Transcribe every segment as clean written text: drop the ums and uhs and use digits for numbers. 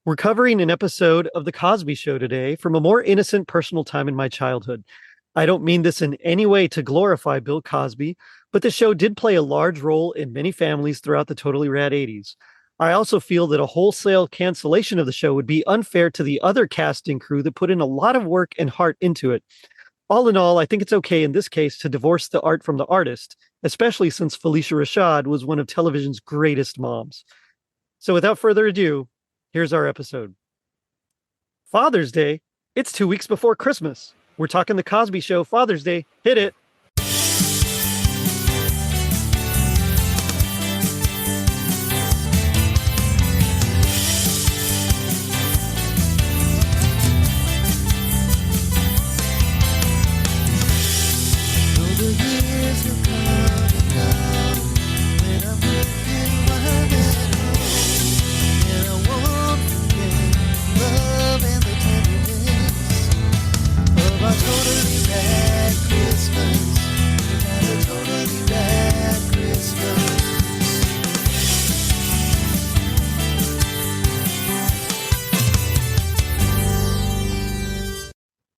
We're covering an episode of The Cosby Show today from a more innocent personal time in my childhood. I don't mean this in any way to glorify Bill Cosby, but the show did play a large role in many families throughout the totally rad 80s. I also feel that a wholesale cancellation of the show would be unfair to the other casting crew that put in a lot of work and heart into it. All in all, I think it's okay in this case to divorce the art from the artist, especially since Felicia Rashad was one of television's greatest moms. So without further ado, here's our episode. Father's Day? It's 2 weeks before Christmas. We're talking The Cosby Show Father's Day. Hit it.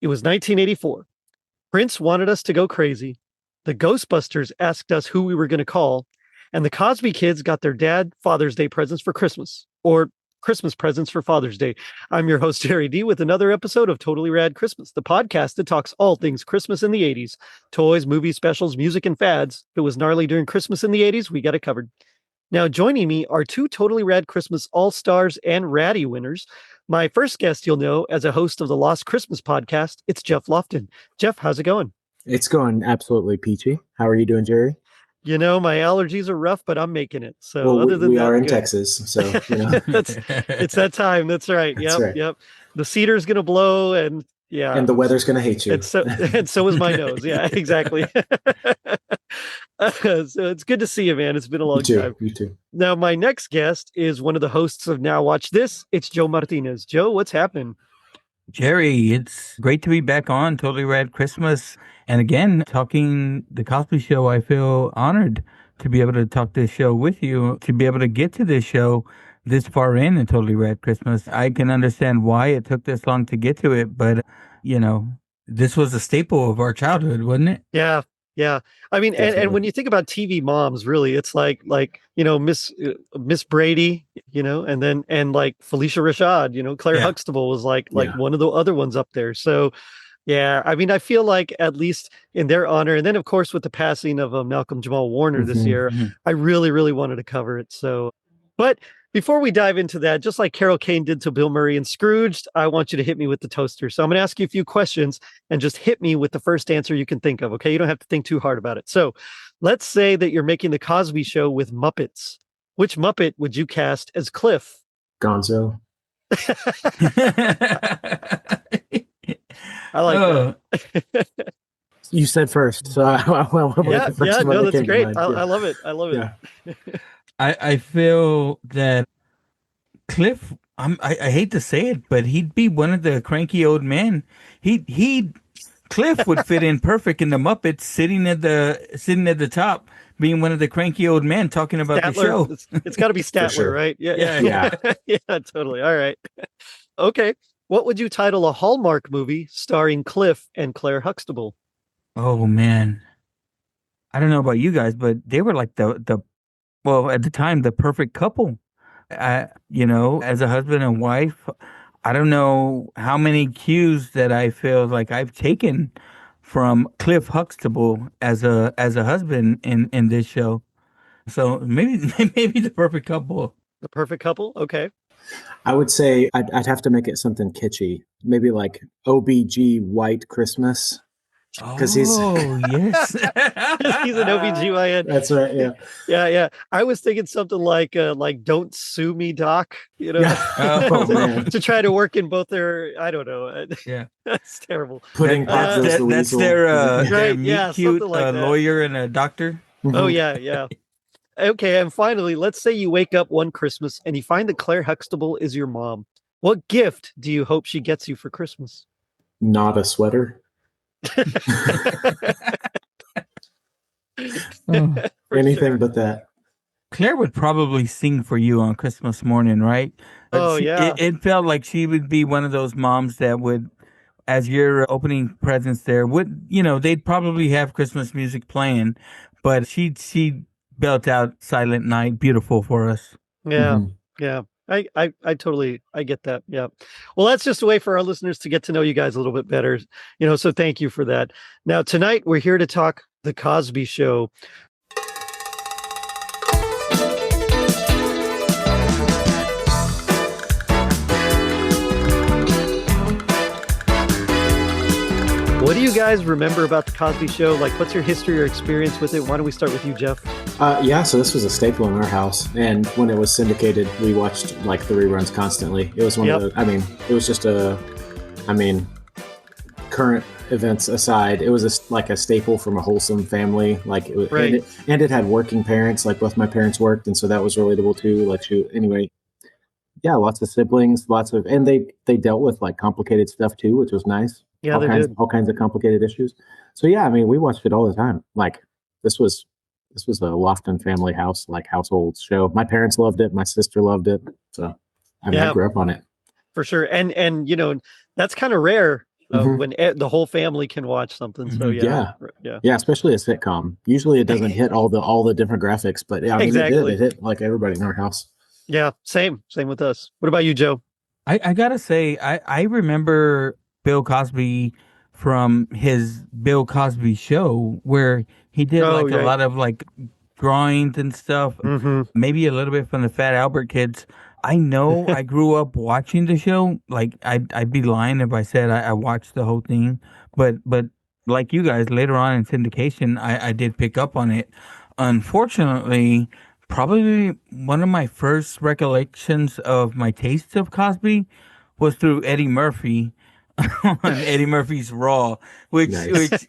It was 1984. Prince wanted us to go crazy. The Ghostbusters asked us who we were going to call. And the Cosby kids got their dad Father's Day presents for Christmas, or Christmas presents for Father's Day. I'm your host, Jerry D, with another episode of Totally Rad Christmas, the podcast that talks all things Christmas in the 80s. Toys, movie specials, music, and fads. If it was gnarly during Christmas in the 80s, we got it covered. Now, joining me are two Totally Rad Christmas All-Stars and Ratty winners. My first guest you'll know as a host of the Lost Christmas podcast, it's Jeff Lofton. Jeff, how's it going? It's going absolutely peachy. How are you doing, Jerry? You know, my allergies are rough, but I'm making it. So well, other than we that, are in good. Texas, so you know. It's that time. That's right. That's right. Yep. The cedar's gonna blow, and yeah, and the weather's gonna hate you. And so is my nose. Yeah, exactly. So it's good to see you, man. It's been a long time. You too. Now, my next guest is one of the hosts of Now Watch This. It's Joe Martinez. Joe, what's happening? Jerry, it's great to be back on Totally Rad Christmas. And again, talking The Cosby Show, I feel honored to be able to talk this show with you, to be able to get to this show this far in Totally Rad Christmas. I can understand why it took this long to get to it, but, you know, this was a staple of our childhood, wasn't it? Yeah. Yeah. I mean, and when you think about TV moms, really, it's like, you know, Miss Brady, you know, and like Felicia Rashad, Claire Huxtable was like one of the other ones up there. So, yeah, I mean, I feel like at least in their honor, and then of course with the passing of Malcolm Jamal Warner this year, I really, really wanted to cover it. So, but before we dive into that, just like Carol Kane did to Bill Murray and Scrooged, I want you to hit me with the toaster. So I'm going to ask you a few questions and just hit me with the first answer you can think of. Okay, you don't have to think too hard about it. So let's say that you're making the Cosby Show with Muppets. Which Muppet would you cast as Cliff? Gonzo. I like that. You said first, so that's great. I love it. I love it. Yeah. I feel that Cliff, I hate to say it, but he'd be one of the cranky old men. Cliff would fit in perfect in the Muppets, sitting at the top, being one of the cranky old men talking about Statler. The show. It's got to be Statler, sure. Right? Yeah, totally. All right. Okay. What would you title a Hallmark movie starring Cliff and Claire Huxtable? Oh man, I don't know about you guys, but they were like well, at the time, the perfect couple. As a husband and wife, I don't know how many cues that I feel like I've taken from Cliff Huxtable as a husband in this show. So maybe the perfect couple. The perfect couple? Okay. I would say I'd have to make it something kitschy. Maybe like OBG White Christmas. Because he's yes, he's an OBGYN. That's right. Yeah. I was thinking something like "Don't Sue Me, Doc." To try to work in both their. I don't know. Yeah, that's terrible. Putting that's their right. Meet cute like lawyer and a doctor. Oh yeah. Okay, and finally, let's say you wake up one Christmas and you find that Claire Huxtable is your mom. What gift do you hope she gets you for Christmas? Not a sweater. Anything but that. Claire would probably sing for you on Christmas morning, right? Oh yeah. It felt like she would be one of those moms that would, as you're opening presents there, they'd probably have Christmas music playing, but she'd belt out Silent Night, beautiful for us. Yeah. Yeah. I totally I get that. Yeah. Well, that's just a way for our listeners to get to know you guys a little bit better. So thank you for that. Now tonight we're here to talk The Cosby Show. What do you guys remember about The Cosby Show? Like, what's your history or experience with it? Why don't we start with you, Jeff? So this was a staple in our house. And when it was syndicated, we watched like the reruns constantly. It was it was just current events aside, it was like a staple from a wholesome family. Like, it was, right. and it had working parents. Like, both my parents worked. And so that was relatable too. Like, anyway. Yeah, lots of siblings, and they dealt with like complicated stuff too, which was nice. Yeah, all kinds of complicated issues. So yeah, I mean, we watched it all the time. Like, this was a Lofton family household show. My parents loved it. My sister loved it. So I grew up on it. For sure. And that's kind of rare when the whole family can watch something. So yeah, especially a sitcom. Usually it doesn't hit all the different graphics, but yeah, exactly. It hit like everybody in our house. Yeah, same with us. What about you, Joe? I gotta say, I remember Bill Cosby from his Bill Cosby Show, where he did a lot of like drawings and stuff, maybe a little bit from the Fat Albert Kids. I know I grew up watching the show. Like, I'd be lying if I said I watched the whole thing, but like you guys, later on in syndication, I did pick up on it. Unfortunately, probably one of my first recollections of my taste of Cosby was through Eddie Murphy on Eddie Murphy's Raw, which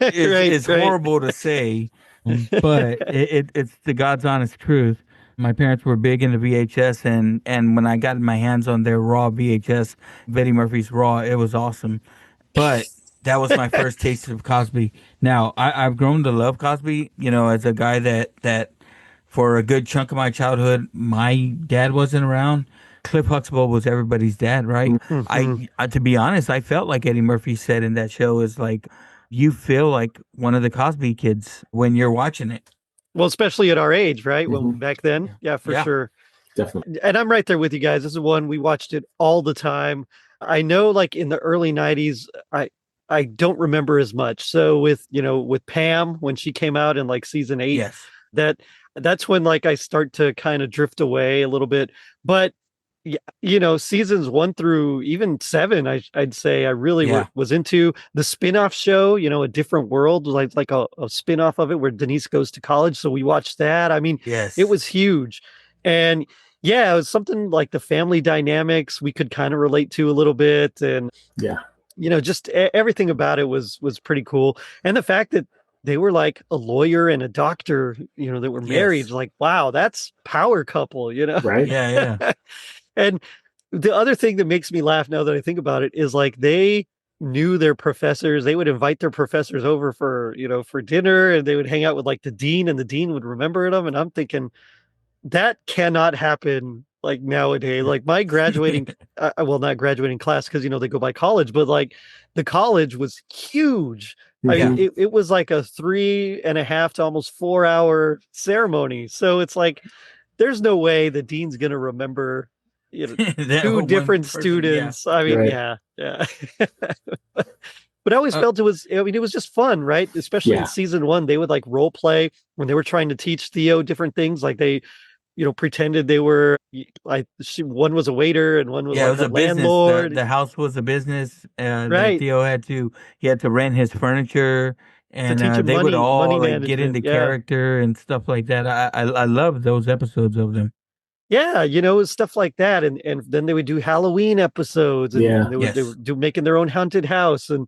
is horrible to say, but it's the God's honest truth. My parents were big into VHS, and when I got my hands on their Raw VHS, Eddie Murphy's Raw, it was awesome. But that was my first taste of Cosby. Now, I've grown to love Cosby, as a guy that for a good chunk of my childhood, my dad wasn't around. Cliff Huxtable was everybody's dad, right? I to be honest, I felt like Eddie Murphy said in that show is like, you feel like one of the Cosby kids when you're watching it. Well, especially at our age, right? Well, back then, yeah, for sure. Definitely. And I'm right there with you guys. This is one we watched it all the time. I know, like in the early 90s, I don't remember as much. So with Pam, when she came out in like season 8, that's when like I start to kind of drift away a little bit. But seasons 1 through even 7, I'd say I really was into the spin-off show, A Different World, like a spin-off of it where Denise goes to college. So we watched that. I mean, it was huge. And it was something like the family dynamics we could kind of relate to a little bit. And just everything about it was pretty cool. And the fact that they were like a lawyer and a doctor, that were married, like, wow, that's power couple, Right. Yeah. And the other thing that makes me laugh now that I think about it is like they knew their professors. They would invite their professors over for dinner, and they would hang out with like the dean, and the dean would remember them. And I'm thinking that cannot happen like nowadays. Like my graduating, not graduating class, because they go by college, but like the college was huge. I mean, it was like a 3.5 to almost 4-hour ceremony. So it's like, there's no way the dean's going to remember 2 different students. I mean, yeah. But I always felt it was just fun, right? Especially in season 1, they would like role play when they were trying to teach Theo different things. Like they, pretended they were like, one was a waiter and one was like a landlord. The house was a business. That Theo had to rent his furniture, and they would all like get into character and stuff like that. I love those episodes of them. Yeah, stuff like that, and then they would do Halloween episodes, and they would do making their own haunted house, and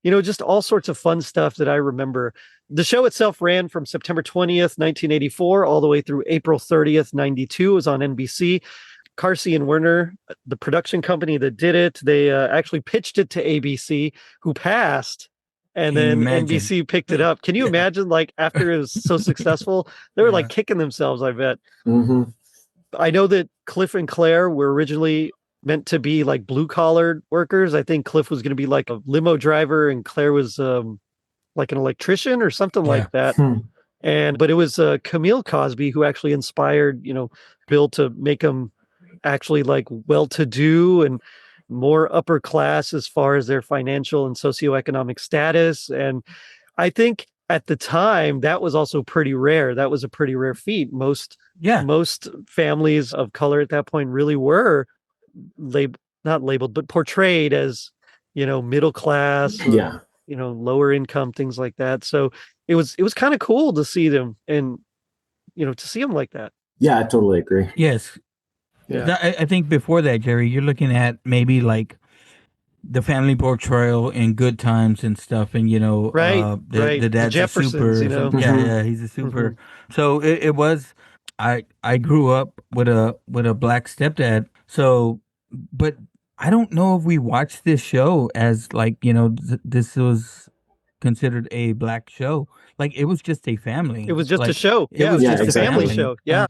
just all sorts of fun stuff that I remember. The show itself ran from September 20th, 1984, all the way through April 30th, 92. It was on NBC. Carsey and Werner, the production company that did it, they actually pitched it to ABC, who passed. and Can you then imagine? NBC picked it up. Can you imagine, like, after it was so successful, they were like kicking themselves, I bet. Mm-hmm. I know that Cliff and Claire were originally meant to be like blue collar workers. I think Cliff was going to be like a limo driver and Claire was like an electrician or something like that. But it was Camille Cosby who actually inspired, Bill to make him actually like well-to-do and more upper class as far as their financial and socioeconomic status. And I think at the time that was also pretty rare. That was a pretty rare feat. Most families of color at that point really were not labeled, but portrayed as, middle class or, lower income, things like that. So it was kind of cool to see them and, to see them like that. Yeah, I totally agree. Yes. Yeah. I think before that, Jerry, you're looking at maybe like the family portrayal in Good Times and stuff, and right. the dad's a super, Mm-hmm. he's a super. So it was. I grew up with a black stepdad, so but I don't know if we watched this show as like this was considered a black show. Like it was just a family. It was just a Like show. it was just a family show. Yeah.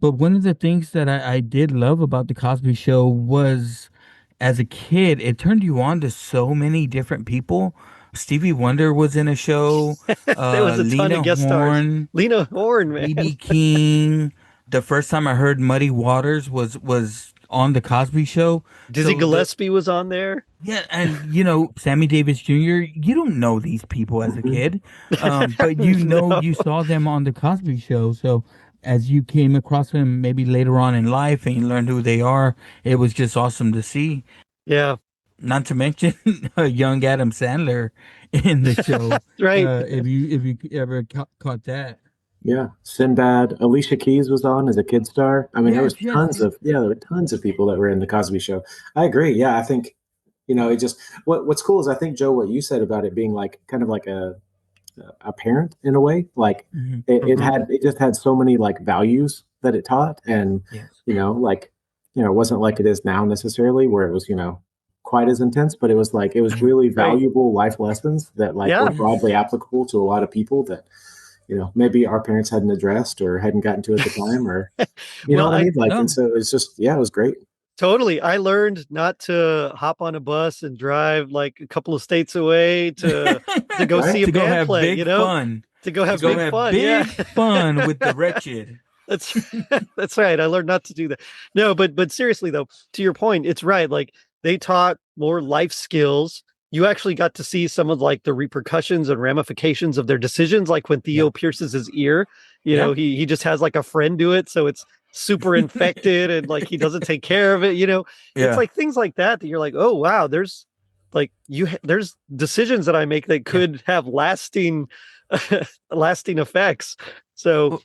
But one of the things that I did love about the Cosby Show was, as a kid, it turned you on to so many different people. Stevie Wonder was in a show. There was a ton of guest stars. Lena Horne, man. B.B. King. The first time I heard Muddy Waters was on the Cosby Show. Dizzy Gillespie was on there. Yeah, and Sammy Davis Jr. You don't know these people as a kid, but you saw them on the Cosby Show. So as you came across them maybe later on in life and you learned who they are, it was just awesome to see. Yeah. Not to mention young Adam Sandler in the show. Right. If you ever caught that. Yeah. Sinbad, Alicia Keys was on as a kid star. I mean, there were tons of people that were in the Cosby Show. I agree. Yeah. I think, it just, what's cool is I think, Joe, what you said about it being like kind of like a parent in a way, like it just had so many like values that it taught. And, it wasn't like it is now necessarily where it was, quite as intense, but it was really valuable life lessons that were broadly applicable to a lot of people that, maybe our parents hadn't addressed or hadn't gotten to at the time, or know what I mean? And so it's just, it was great. Totally. I learned not to hop on a bus and drive like a couple of states away to go see a band play, fun. To go have big fun. Big fun with the wretched. That's right. I learned not to do that. No, but seriously though, to your point, it's right. Like they taught more life skills. You actually got to see some of like the repercussions and ramifications of their decisions. Like when Theo pierces his ear, he just has like a friend do it. So it's super infected and like he doesn't take care of it. It's like things like that you're like, oh wow, there's like there's decisions that I make that could have lasting effects. So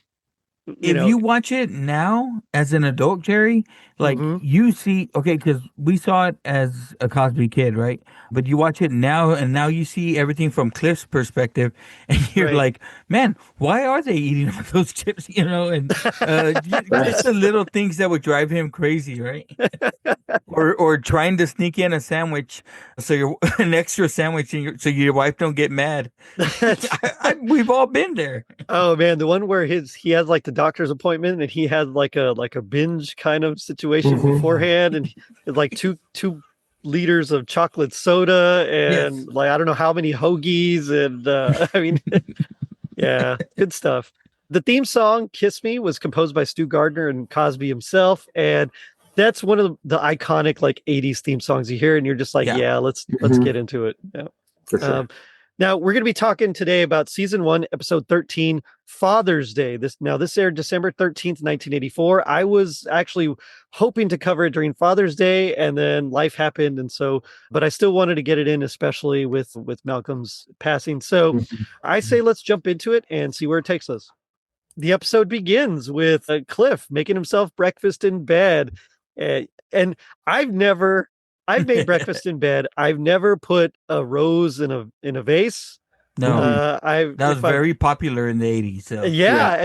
if you watch it now as an adult, Jerry, like you see, because we saw it as a Cosby kid, right? But you watch it now, and now you see everything from Cliff's perspective, and you're like, man, why are they eating all those chips? And just the little things that would drive him crazy, right? or trying to sneak in a sandwich, an extra sandwich, so your wife don't get mad. We've all been there. Oh man, the one where he has like the doctor's appointment and he had like a binge kind of situation beforehand, and like two liters of chocolate soda and like I don't know how many hoagies, and I mean yeah, good stuff. The theme song "Kiss Me" was composed by Stu Gardner and Cosby himself, and that's one of the iconic like 80s theme songs you hear and you're just like let's get into it. For sure. Now we're going to be talking today about season 1, episode 13, Father's Day. This aired December 13th, 1984. I was actually hoping to cover it during Father's Day, and then life happened. And so, but I still wanted to get it in, especially with Malcolm's passing. So I say, let's jump into it and see where it takes us. The episode begins with Cliff making himself breakfast in bed. And I've made breakfast in bed. I've never put a rose in a vase. No, that was very popular in the 80s. So.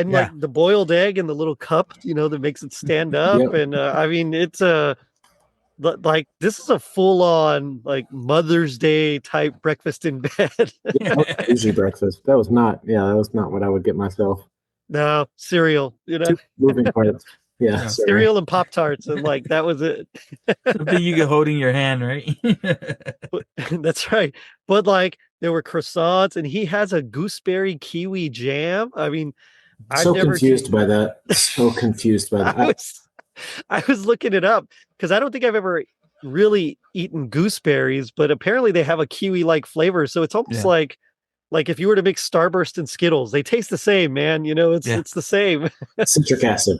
Like the boiled egg in the little cup, that makes it stand up. And I mean, it's like this is a full-on like Mother's Day type breakfast in bed. Yeah, easy breakfast. That was not what I would get myself. No, cereal, Two moving parts. Yeah, cereal and Pop-Tarts, and like that was it. Something you can hold in your hand, right? That's right. But like there were croissants, and he has a gooseberry kiwi jam. I mean, so confused by that. So confused by that. I was looking it up because I don't think I've ever really eaten gooseberries, but apparently they have a kiwi-like flavor. So it's almost like if you were to mix Starburst and Skittles, they taste the same, man. It's the same. Citric acid.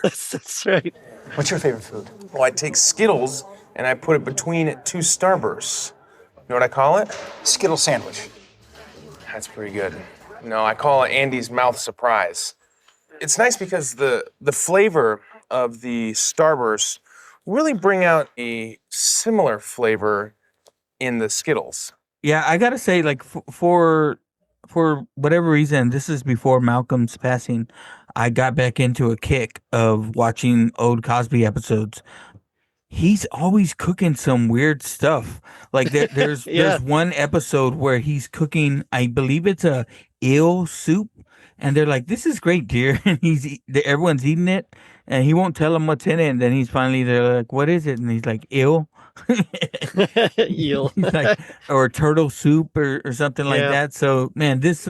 That's right. What's your favorite food? Well, I take Skittles and I put it between 2 Starbursts. You know what I call it? Skittle sandwich. That's pretty good. No, I call it Andy's Mouth Surprise. It's nice because the flavor of the Starburst really bring out a similar flavor in the Skittles. Yeah, I gotta say, like for whatever reason, this is before Malcolm's passing. I got back into a kick of watching old Cosby episodes. He's always cooking some weird stuff. Like there's one episode where he's cooking, I believe it's a eel soup, and they're like, "This is great, dear," and everyone's eating it, and he won't tell them what's in it. And then they're like, "What is it?" And he's like, "Eel." Eel. Like, or turtle soup or something like that. So man, this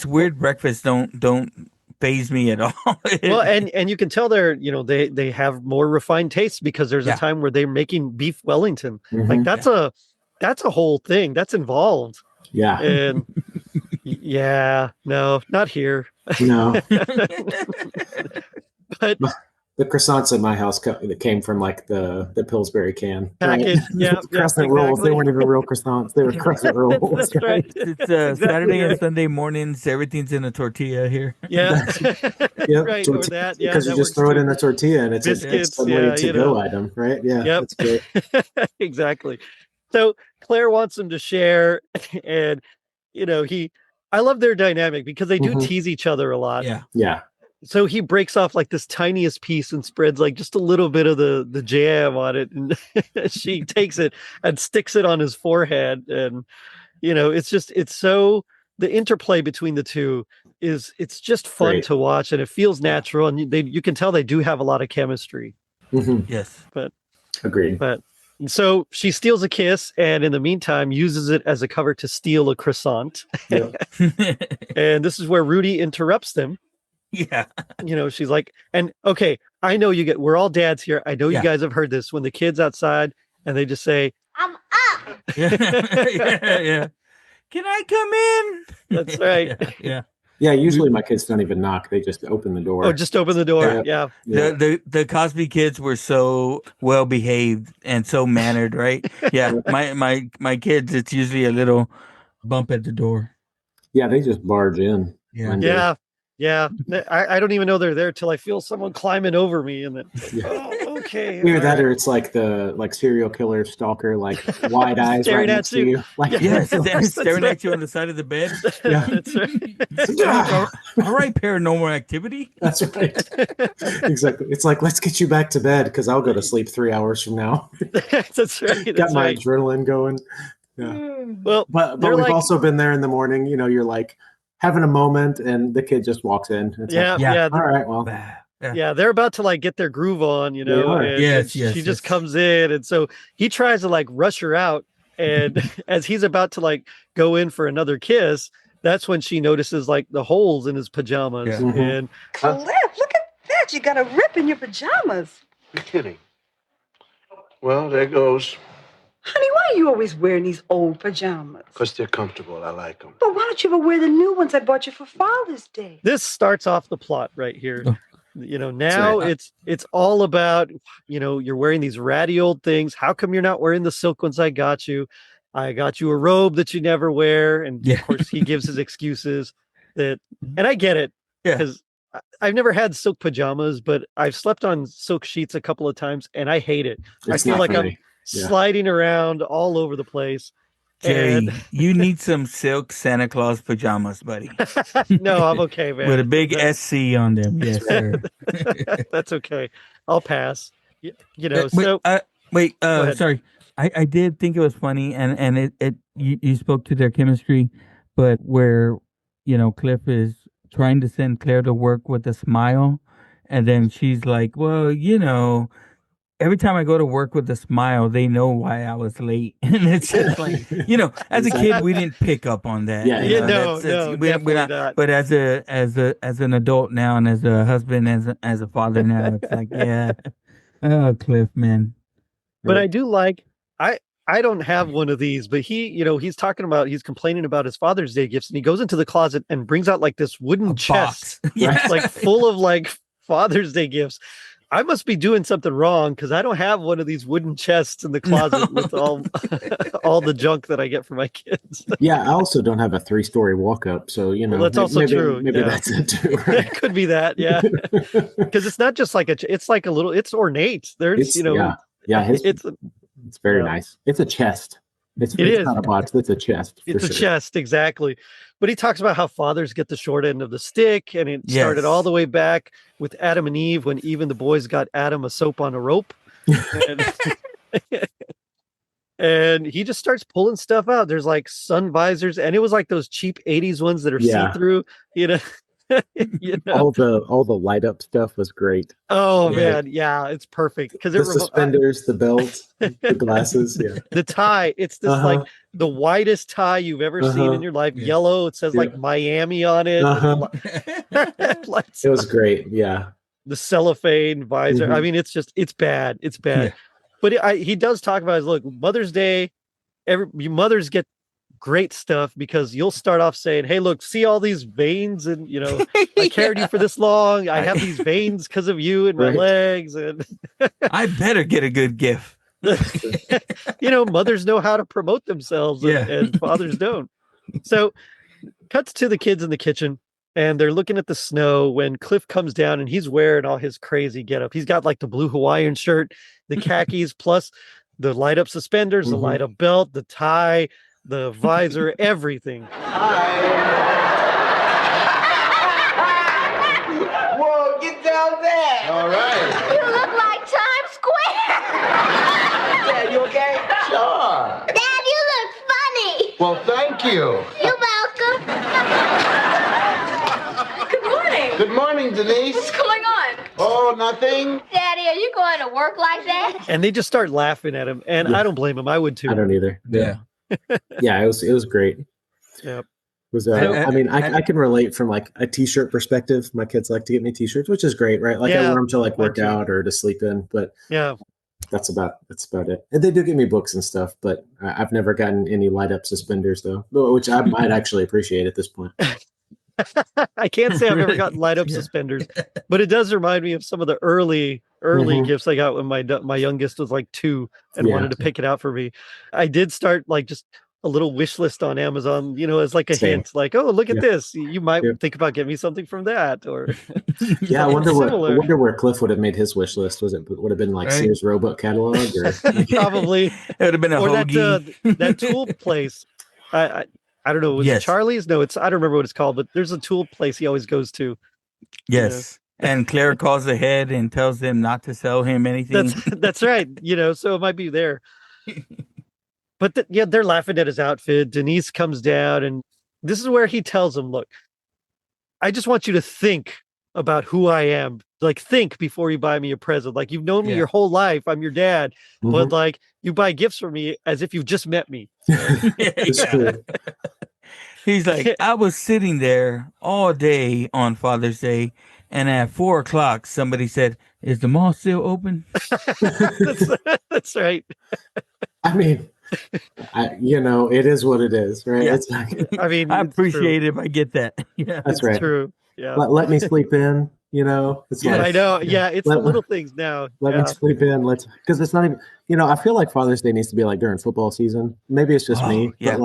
weird breakfast don't faze me at all. Well, and you can tell they have more refined tastes because there's a time where they're making beef Wellington. Mm-hmm. Like that's a whole thing that's involved. Yeah. And no, not here. No. But the croissants at my house that came from like the Pillsbury can package. Right? Yeah, crescent rolls. They weren't even real croissants. They were crescent rolls. That's right. It's exactly Saturday and Sunday mornings. Everything's in a tortilla here. Yeah. Yep. Right. Or that. Yeah. Because you just throw it in a tortilla and it's biscuits, a to-go item, right? Yeah. Yep. That's great. Exactly. So Claire wants him to share, and I love their dynamic because they do tease each other a lot. Yeah. Yeah. So he breaks off like this tiniest piece and spreads like just a little bit of the jam on it, and she takes it and sticks it on his forehead, and it's so the interplay between the two it's just fun to watch, and it feels natural, and you can tell they do have a lot of chemistry. Mm-hmm. Yes, but agreed. But so she steals a kiss, and in the meantime uses it as a cover to steal a croissant. Yep. And this is where Rudy interrupts them. Yeah. She's like, and okay, I know we're all dads here. I know you guys have heard this when the kid's outside and they just say, "I'm up." Yeah. Can I come in? That's right. Yeah. Yeah, usually my kids don't even knock. They just open the door. Oh, just open the door. Yeah. The Cosby kids were so well behaved and so mannered, right? Yeah. My kids, it's usually a little bump at the door. Yeah, they just barge in. Yeah. Yeah, I don't even know they're there till I feel someone climbing over me, and then okay. Either that, or it's like the serial killer stalker, like wide eyes staring right next to you. Like staring at you on the side of the bed. Yeah, that's right. All right, paranormal activity. That's right. Exactly. It's like, let's get you back to bed because I'll go to sleep 3 hours from now. That's right. Got my adrenaline going. Yeah. Well, but we've also been there in the morning. You're like having a moment, and the kid just walks in. It's yeah. All right, well. Yeah, they're about to like get their groove on, and she just comes in, and so he tries to like rush her out, and as he's about to like go in for another kiss, that's when she notices like the holes in his pajamas. Yeah. Mm-hmm. And Cliff, look at that! You got a rip in your pajamas. You're kidding. Well, there goes. Honey, why are you always wearing these old pajamas? Because they're comfortable. I like them. But why don't you ever wear the new ones I bought you for Father's Day? this starts off the plot right here. Now it's all about, you're wearing these ratty old things. How come you're not wearing the silk ones I got you? I got you a robe that you never wear. And of course he gives his excuses and I get it because I've never had silk pajamas, but I've slept on silk sheets a couple of times and I hate it. I feel like I'm sliding around all over the place. Jerry, you need some silk Santa Claus pajamas, buddy. No, I'm okay, man. With a big SC on them. Yes, sir. That's okay. I'll pass. Wait, Go ahead. sorry. I did think it was funny, and you spoke to their chemistry, but where Cliff is trying to send Claire to work with a smile, and then she's like, "Well, every time I go to work with a smile, they know why I was late." And it's just like, as a kid, we didn't pick up on that. Yeah, Yeah, no, We're definitely not. not. But as an adult now, and as a husband, as a father now, it's like, yeah, oh, Cliff, man. But I do like I don't have one of these, but he's complaining about his Father's Day gifts, and he goes into the closet and brings out like this wooden chest, Yeah. like full of like Father's Day gifts. I must be doing something wrong because I don't have one of these wooden chests in the closet with all the junk that I get for my kids. Yeah, I also don't have a 3-story walk-up, so Well, that's also true. Maybe Yeah. that's it too. Right? It could be that, yeah. Because it's not just like it's like a little. It's ornate. There's It's very nice. It's a chest. It's not a box. It's a chest. It's a chest, exactly. But he talks about how fathers get the short end of the stick, and it started all the way back with Adam and Eve when even the boys got Adam a soap on a rope. And he just starts pulling stuff out. There's like sun visors, and it was like those cheap 80s ones that are see-through, All the light up stuff was great. Oh man, yeah, it's perfect because the suspenders, the belt, the glasses, the tie. It's this like the whitest tie you've ever seen in your life. Yes. Yellow. It says like Miami on it. It was great. Yeah, the cellophane visor. I mean, it's bad. It's bad. Yeah. But he does talk about his look. Mother's Day. You mothers get great stuff because you'll start off saying, "Hey, look, see all these veins, and I carried you for this long. I have these veins because of you in my legs, and I better get a good gift." Mothers know how to promote themselves, and fathers don't. So, cuts to the kids in the kitchen, and they're looking at the snow when Cliff comes down, and he's wearing all his crazy getup. He's got like the blue Hawaiian shirt, the khakis, plus the light up suspenders, the light up belt, the tie, the visor, everything. Whoa, get down there. All right. You look like Times Square. Dad, you okay? Sure. Dad, you look funny. Well, thank you. You're welcome. Good morning. Good morning, Denise. What's going on? Oh, nothing? Daddy, are you going to work like that? And they just start laughing at him, and I don't blame him. I would too. I don't either. Yeah. Yeah, it was great. Yep. It was I can relate from like a t-shirt perspective. My kids like to get me t-shirts, which is great, right? Like I wear them to like work out or to sleep in, but that's about it. And they do get me books and stuff, but I've never gotten any light up suspenders though, which I might actually appreciate at this point. I can't say I've ever gotten light up suspenders, but it does remind me of some of the early gifts I got when my youngest was like 2 and wanted to pick it out for me. I did start like just a little wish list on Amazon, as like a hint, like, oh, look at this. You might think about getting me something from that, or I wonder where Cliff would have made his wish list. Would have been like Sears Roebuck catalog, or probably it would have been a hoagie. that tool place. I don't know. Was it Charlie's? No, I don't remember what it's called, but there's a tool place he always goes to. Yes. And Claire calls ahead and tells them not to sell him anything. That's right. So it might be there. But they're laughing at his outfit. Denise comes down, and this is where he tells him, look, I just want you to think about who I am. Like, think before you buy me a present. Like, you've known me your whole life. I'm your dad. But like, you buy gifts for me as if you've just met me. He's like, I was sitting there all day on Father's Day, and at 4:00, somebody said, "Is the mall still open?" That's right. I mean, it is what it is, right? Yeah. It's like, I appreciate it if I get that. Yeah, that's right. True. Yeah. Let me sleep in. It's like, I know. Yeah, it's the little things now. Let me sleep in. Because it's not even. I feel like Father's Day needs to be like during football season. Maybe it's just me, but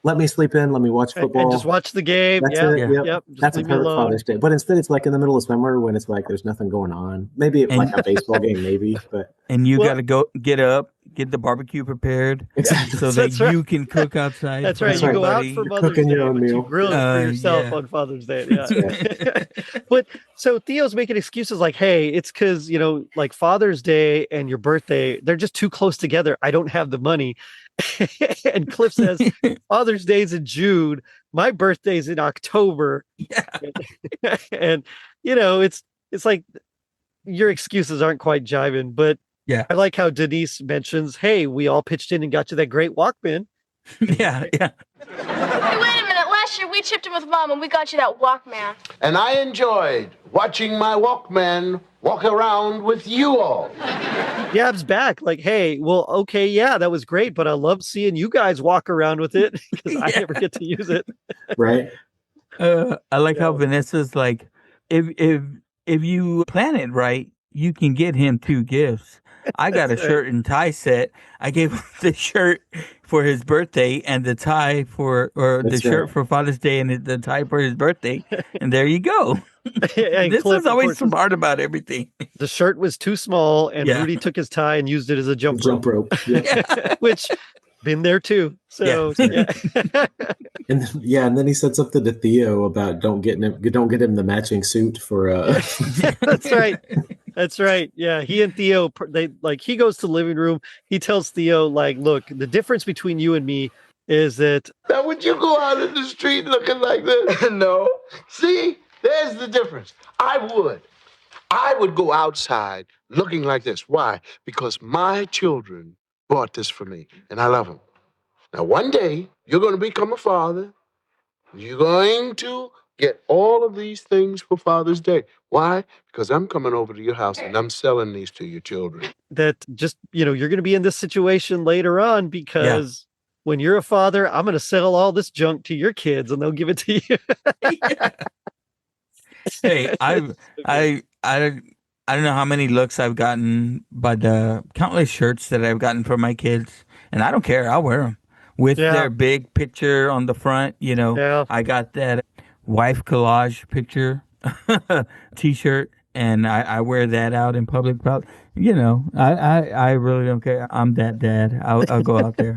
let me sleep in. Let me watch football and just watch the game. That's it. Yep. That's a perfect Father's Day. But instead, it's like in the middle of summer when it's like there's nothing going on. Maybe like a baseball game, maybe. But you got to get up, get the barbecue prepared, so that you can cook outside. That's right. You go out for Mother's Day, your own meal. You grill it for yourself on Father's Day. Yeah. But so Theo's making excuses like, "Hey, it's because like Father's Day and your birthday, they're just too close together. I don't have the money. And Cliff says, Father's Day's in June. My birthday's in October. Yeah. And, it's like your excuses aren't quite jiving, but Yeah. I like how Denise mentions, hey, we all pitched in and got you that great Walkman. Yeah. Hey, wait a minute. Last year we chipped in with Mom and we got you that Walkman. And I enjoyed watching my Walkman walk around with you all. Yab's back. Like, hey, well, okay, yeah, that was great, but I love seeing you guys walk around with it because I never get to use it. Right. I like how Vanessa's like, if you plan it right, you can get him 2 gifts. I got a shirt and tie set. I gave him the shirt for his birthday and the tie shirt for Father's Day and the tie for his birthday. And there you go. This Cliff, is always smart about everything. The shirt was too small, and Rudy took his tie and used it as a jump rope. Yeah. Which been there too. So yeah. And then he said something to Theo about don't get him the matching suit for That's right. That's right. Yeah, he and Theo, he goes to the living room. He tells Theo, like, look, the difference between you and me is that. Now, would you go out in the street looking like this? No. See, there's the difference. I would go outside looking like this. Why? Because my children bought this for me, and I love them. Now, one day, you're going to become a father. You're going to get all of these things for Father's Day. Why? Because I'm coming over to your house and I'm selling these to your children. That just, you're going to be in this situation later on because when you're a father, I'm going to sell all this junk to your kids and they'll give it to you. Hey, I don't know how many looks I've gotten by the countless shirts that I've gotten for my kids, and I don't care. I'll wear them with their big picture on the front. I got that wife collage picture T-shirt, and I wear that out in public. I really don't care. I'm that dad. I'll go out there.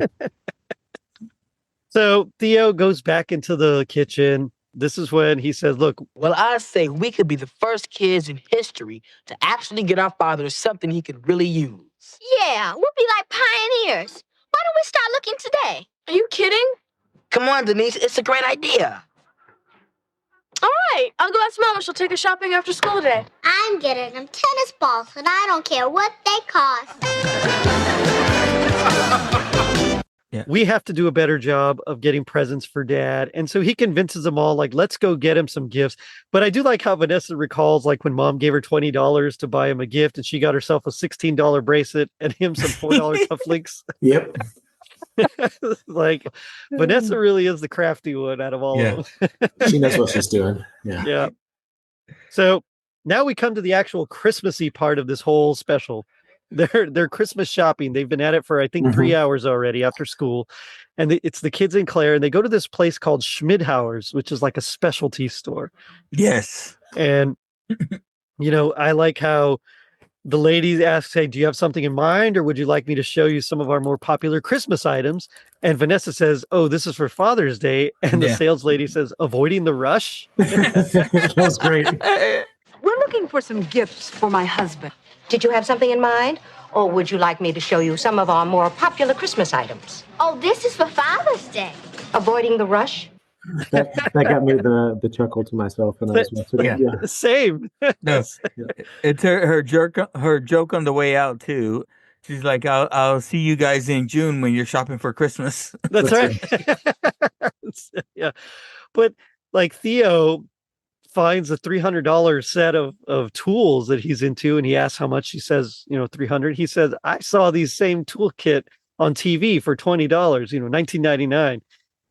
So Theo goes back into the kitchen. This is when he says, look. Well, I say we could be the first kids in history to actually get our father something he could really use. Yeah, we'll be like pioneers. Why don't we start looking today? Are you kidding? Come on, Denise. It's a great idea. All right. I'll go ask Mom if she'll take us shopping after school today. I'm getting them tennis balls, and I don't care what they cost. We have to do a better job of getting presents for Dad. And so he convinces them all, like, let's go get him some gifts. But I do like how Vanessa recalls, like, when Mom gave her $20 to buy him a gift and she got herself a $16 bracelet and him some $4 cufflinks. Yep. Like, Vanessa really is the crafty one out of all of them. She knows what she's doing. Yeah. So now we come to the actual Christmassy part of this whole special. They're Christmas shopping. They've been at it for, I think, 3 hours already after school. And it's the kids and Claire, and they go to this place called Schmidhauer's, which is like a specialty store. Yes. And, I like how the lady asks, hey, do you have something in mind, or would you like me to show you some of our more popular Christmas items? And Vanessa says, oh, this is for Father's Day. And the sales lady says, avoiding the rush. That was great. We're looking for some gifts for my husband. Did you have something in mind? Or would you like me to show you some of our more popular Christmas items? Oh, this is for Father's Day. Avoiding the rush? That got me the chuckle to myself when I was watching it. Yeah. Same. No, it's her joke on the way out too. She's like, I'll see you guys in June when you're shopping for Christmas. That's right. Yeah. But like Theo finds a $300 set of tools that he's into, and he asks how much. He says, $300. He says, I saw these same toolkit on TV for $20, $19.99.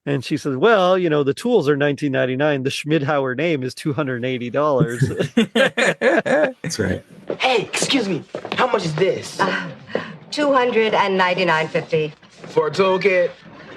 And she says, well, the tools are $19.99. The Schmidhauer name is $280. That's right. Hey, excuse me. How much is this? $299.50. For a toolkit?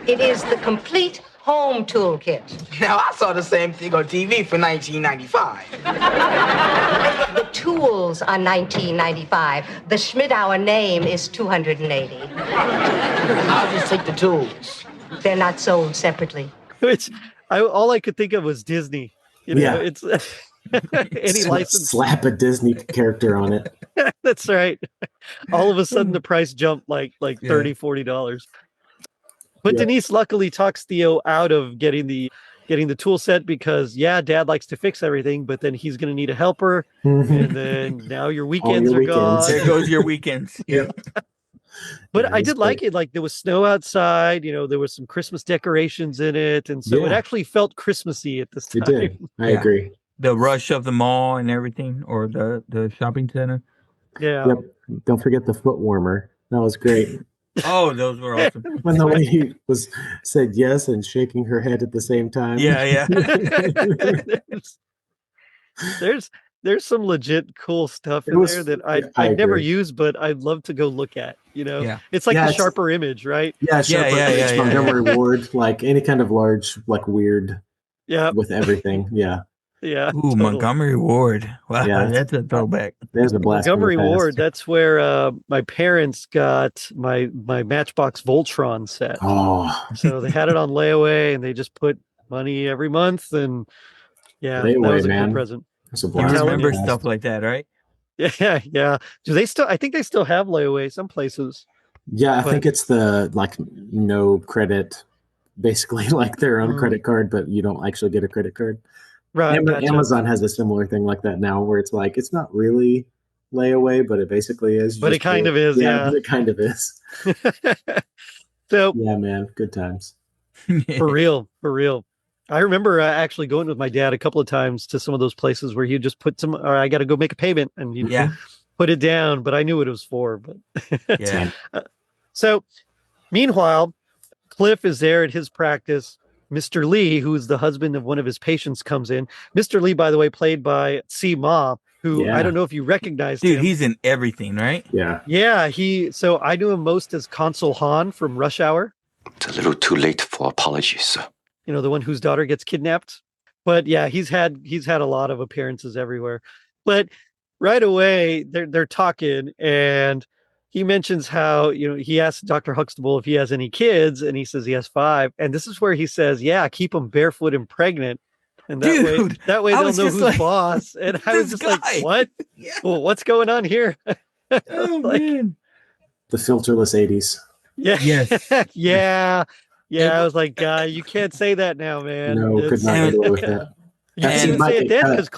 It is the complete home toolkit. Now, I saw the same thing on TV for $19.95. The tools are $19.95. The Schmidhauer name is $280. I'll just take the tools. They're not sold separately. Which all I could think of was Disney. It's Any license. Slap a Disney character on it. That's right. All of a sudden the price jumped like $30-$40. But Denise luckily talks Theo out of getting the tool set because Dad likes to fix everything, but then he's going to need a helper, and then now your weekends are gone. There goes your weekends. Yeah. But I did like it. Like there was snow outside, there was some Christmas decorations in it, and so it actually felt Christmassy at this time. It did. I agree. The rush of the mall and everything, or the shopping center. Yeah. Yep. Don't forget the foot warmer. That was great. Oh, those were awesome. When the lady said yes and shaking her head at the same time. Yeah. There's some legit cool stuff in there that I'd never use, but I'd love to go look at. It's like the sharper image, right? Yeah, sharper image. Montgomery Ward, like any kind of large, like weird. Yeah. With everything. Yeah. Yeah. Ooh, totally. Montgomery Ward. Wow, that's a throwback. There's a blast. Montgomery Ward. That's where my parents got my Matchbox Voltron set. Oh. So they had it on layaway, and they just put money every month, and that was a cool present. You remember stuff like that, right? Yeah. Do they still? I think they still have layaway some places. Yeah, I think it's the no credit, basically like their own credit card, but you don't actually get a credit card. Right. Amazon has a similar thing like that now, where it's like it's not really layaway, but it basically is. But it kind of is. Yeah, it kind of is. So yeah, man, good times. For real. I remember actually going with my dad a couple of times to some of those places where he'd just put I got to go make a payment, and he'd put it down, but I knew what it was for. But so meanwhile, Cliff is there at his practice. Mr. Lee, who's the husband of one of his patients, comes in. Mr. Lee, by the way, played by C. Ma, who I don't know if you recognize. Dude, he's in everything, right? Yeah. Yeah, so I knew him most as Consul Han from Rush Hour. It's a little too late for apologies, sir. The one whose daughter gets kidnapped. But yeah, he's had a lot of appearances everywhere. But right away, they're talking, and he mentions how, he asks Dr. Huxtable if he has any kids, and he says he has 5. And this is where he says, keep them barefoot and pregnant. And that way they'll know who's boss. And I was just like, what? Well, what's going on here? Oh, man. The filterless 80s. Yeah. Yes. Yeah. I was like, guy, you can't say that now, man. No, could not deal with that. You can't say it then because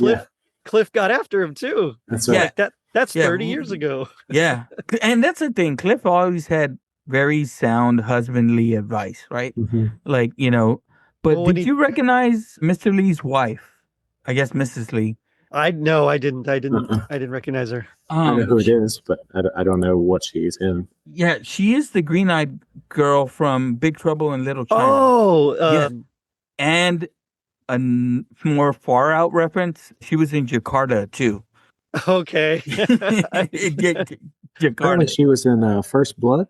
Cliff got after him too. That's right. That's 30 years ago. Yeah. And that's the thing. Cliff always had very sound husbandly advice, right? Mm-hmm. Like, but did you recognize Mr. Lee's wife? I guess Mrs. Lee. I didn't recognize her. I know who it is, but I don't know what she's in. Yeah, she is the green-eyed girl from Big Trouble in Little China. Oh, and a more far-out reference, she was in Jakarta, too. Okay. Apparently she was in First Blood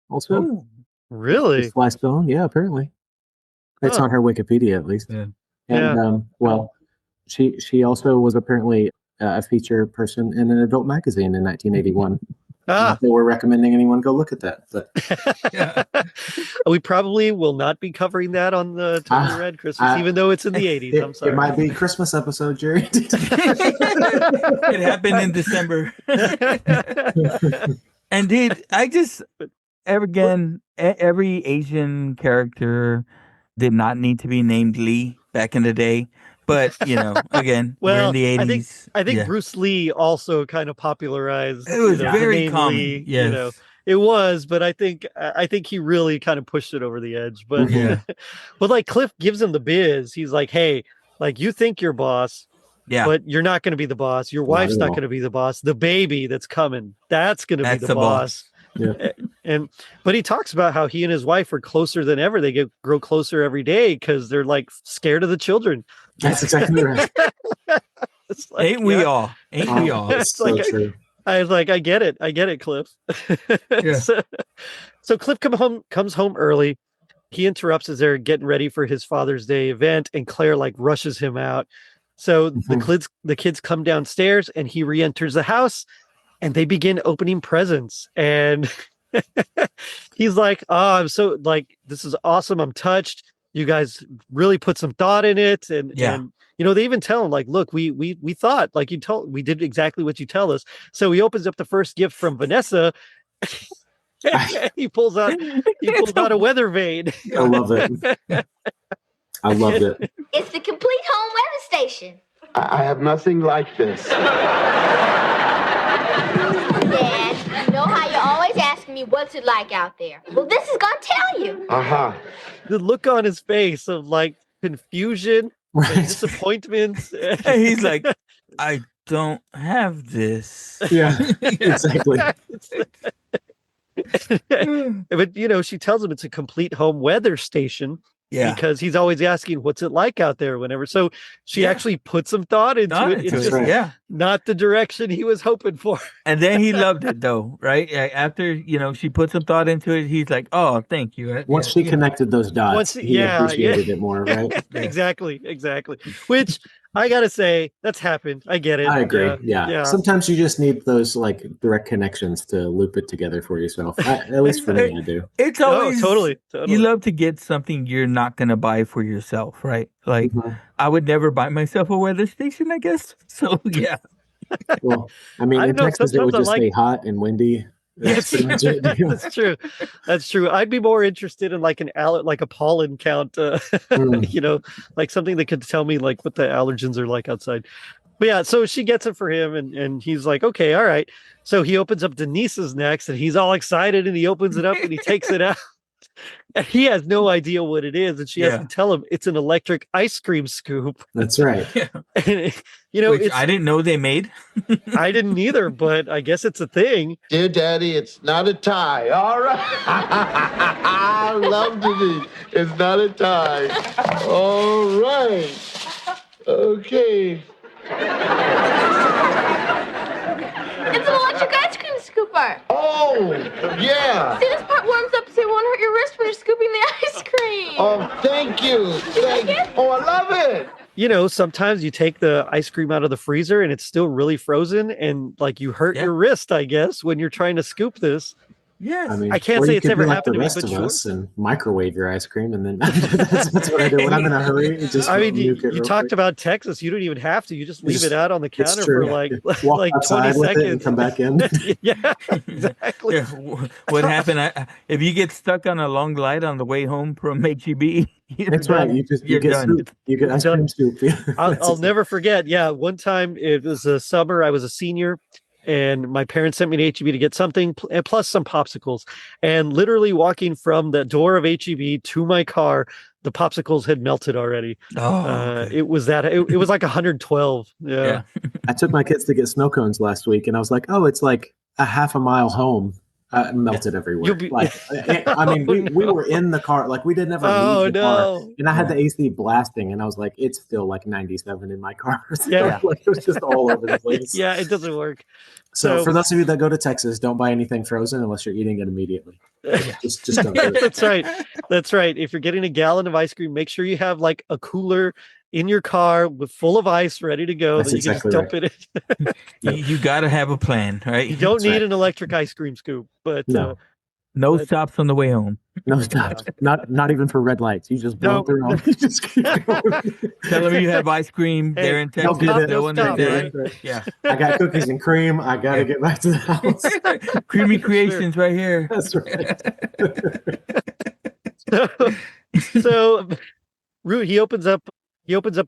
also. Oh, really? Sliced Bone? Yeah, apparently. It's on her Wikipedia, at least. Yeah. And, she also was apparently a feature person in an adult magazine in 1981. Not that we're recommending anyone go look at that. But we probably will not be covering that on the Totally Red Christmas, even though it's in the 80s. I'm sorry. It might be a Christmas episode, Jerry. It happened in December. And dude, every Asian character did not need to be named Lee back in the day. But, again, we're in the 80s. I think Bruce Lee also kind of popularized. It was very common. Lee, yes. It was, but I think he really kind of pushed it over the edge. But but like Cliff gives him the biz. He's like, hey, like you think you're boss, but you're not going to be the boss. Your wife's not going to be the boss. The baby that's coming, that's going to be the boss. Yeah. But he talks about how he and his wife are closer than ever. They grow closer every day because they're like scared of the children. That's exactly right. Like, Ain't we all? It's so true. I was like, I get it, Cliff. So Cliff comes home early. He interrupts as they're getting ready for his Father's Day event, and Claire like rushes him out. So the kids come downstairs, and he re-enters the house, and they begin opening presents. And he's like, "Oh, I'm so like this is awesome. I'm touched." you guys really put some thought in it. And they even tell him, like, look, we thought, like, we did exactly what you tell us. So he opens up the first gift from Vanessa. he pulls out a Weathervane. I love it. I loved it. It's the complete home weather station. I have nothing like this. Dad, you know how you always ask me what's it like out there? Well, this is gonna tell you. Uh-huh. The look on his face of like confusion, and disappointment. And he's like, I don't have this. Yeah, exactly. But she tells him it's a complete home weather station. Yeah. Because he's always asking, what's it like out there whenever. So she actually put some thought into it. It's just not the direction he was hoping for. And then he loved it though, right? After, she put some thought into it, he's like, oh, thank you. Once she connected those dots, he appreciated it more, right? Exactly. Which I gotta say, that's happened. I get it. I agree. Yeah. Sometimes you just need those like direct connections to loop it together for yourself. At least for me, I do. It's always totally. You love to get something you're not gonna buy for yourself, right? Like I would never buy myself a weather station, I guess. So yeah. Well, I mean, in Texas it would just stay hot and windy. That's true. That's true. I'd be more interested in like a pollen count, like something that could tell me like what the allergens are like outside. But yeah, so she gets it for him, and he's like, okay, all right. So he opens up Denise's next, and he's all excited, and he opens it up and he takes it out. And he has no idea what it is, and she has to tell him it's an electric ice cream scoop. That's right. And, which I didn't know they made. I didn't either, but I guess it's a thing. Dear Daddy, it's not a tie. All right. I love Denise. It's not a tie. All right. Okay. It's an electric ice cream scooper. Oh, yeah. See, this part warms up so it won't hurt your wrist when you're scooping the ice cream. Oh, thank you. Oh, I love it. Sometimes you take the ice cream out of the freezer and it's still really frozen, and like you hurt your wrist, I guess, when you're trying to scoop this. Yes. I mean, I can't say it's ever happened to me, but us and microwave your ice cream, and then that's what I do when I'm in a hurry. You talked about Texas. You don't even have to. You just leave it out on the counter for like 20 seconds and come back in. Yeah, exactly. Yeah. What happened? If you get stuck on a long light on the way home from HEB, that's right. You get soup. You get ice cream soup. I'll never forget. Yeah, one time it was a summer. I was a senior. And my parents sent me to HEB to get something, plus some popsicles. And literally walking from the door of HEB to my car, the popsicles had melted already. It was it was like 112. Yeah. I took my kids to get snow cones last week, and I was like, oh, it's like a half a mile home. Melted everywhere. I mean, we were in the car, like we didn't ever leave the car, and I had the AC blasting, and I was like, it's still like 97 in my car. Like, it was just all over the place. Yeah, it doesn't work. So for those of you that go to Texas, don't buy anything frozen unless you're eating it immediately. Just don't do it. That's right. If you're getting a gallon of ice cream, make sure you have like a cooler in your car with full of ice ready to go. That's that you exactly can just dump it in. You got to have a plan, right? You don't need an electric ice cream scoop, but no stops on the way home. No stops. Not even for red lights. You just blow through them. Just keep going. Tell them you have ice cream there in Texas. Yeah. I got cookies and cream. I got to get back to the house. Creamy Creations right here. That's right. So he opens up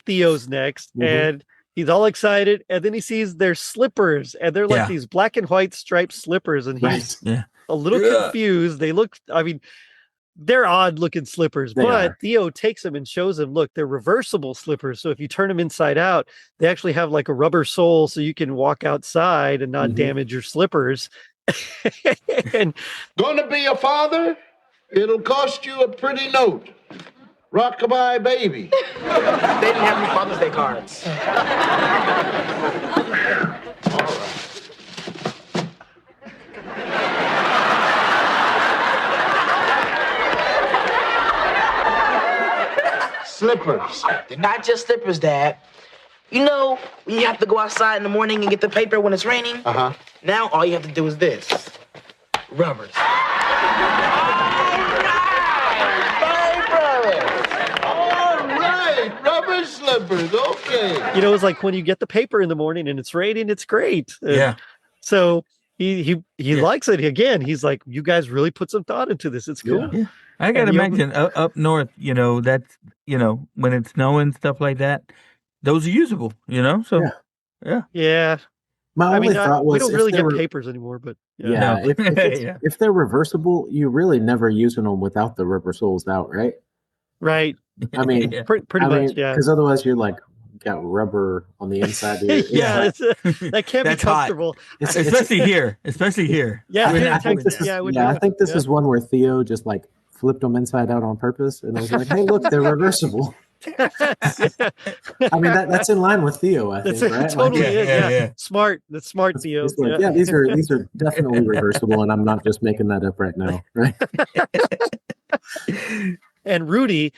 Theo's next, and he's all excited, and then he sees their slippers, and they're like these black and white striped slippers, and he's a little confused. They look, I mean, they're odd looking slippers, but Theo takes them and shows him, look, they're reversible slippers. So if you turn them inside out, they actually have like a rubber sole, so you can walk outside and not damage your slippers. And gonna be a father? It'll cost you a pretty note. Rockabye baby. They didn't have any Father's Day cards. Slippers. They're not just slippers, Dad. You know, when you have to go outside in the morning and get the paper when it's raining? Uh-huh. Now all you have to do is this. Rubbers. papers. Okay. You know, it's like when you get the paper in the morning and it's raining, it's great. Yeah. So he likes it. Again, he's like, you guys really put some thought into this. It's cool. Yeah. I gotta imagine up north, that's when it's snowing, stuff like that, those are usable, so yeah. My only thought was we don't really get papers anymore, but if they're reversible, you really never using them without the rubber soles out, right? Right. I mean, pretty much, yeah. Because otherwise, you're like got rubber on the inside of your that can't be comfortable. Especially here. Yeah, I think this is one where Theo just like flipped them inside out on purpose, and I was like, "Hey, look, they're reversible." I mean, that's in line with Theo, I think, right? Totally is. Yeah. Smart. That's smart, Theo. Like, these are definitely reversible, and I'm not just making that up right now, right? And Rudy,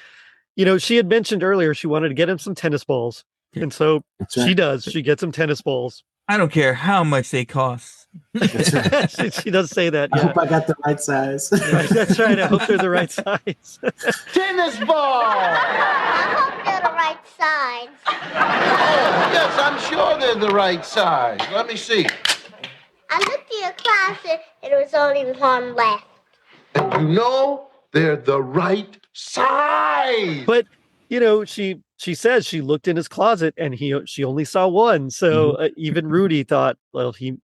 she had mentioned earlier she wanted to get him some tennis balls. And so she does. She gets him tennis balls. I don't care how much they cost. she does say that. Yeah. I hope I got the right size. Right, that's right. I hope they're the right size. Tennis ball! I hope they're the right size. Oh, yes, I'm sure they're the right size. Let me see. I looked in your closet and there was only one left. And they're the right size. But, she says she looked in his closet and she only saw one. So even Rudy thought, well, she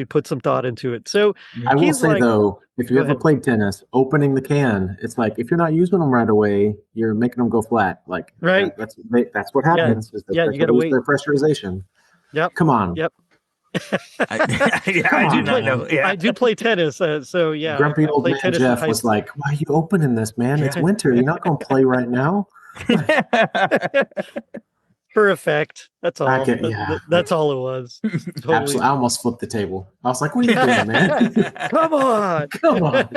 put some thought into it. So I will say though, if you ever played tennis, opening the can, it's like if you're not using them right away, you're making them go flat. Like that's what happens. Yeah, you got to wait. Their pressurization. Yep. Come on. Yep. I do not know. Yeah. I do play tennis, so yeah. Grumpy old man Jeff was like, "Why are you opening this, man? It's winter. You're not going to play right now." For effect. That's all. That's all it was. Totally. Absolutely. I almost flipped the table. I was like, "What are you doing, man? Come on, come on!"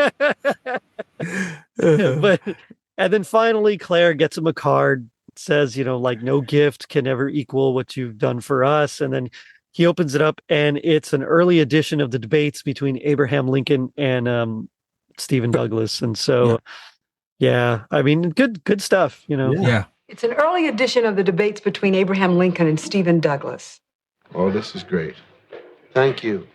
And then finally, Claire gets him a card. Says, no gift can ever equal what you've done for us. And then he opens it up, and it's an early edition of the debates between Abraham Lincoln and Stephen Douglas. And so, I mean, good stuff, Yeah. It's an early edition of the debates between Abraham Lincoln and Stephen Douglas. Oh, this is great. Thank you.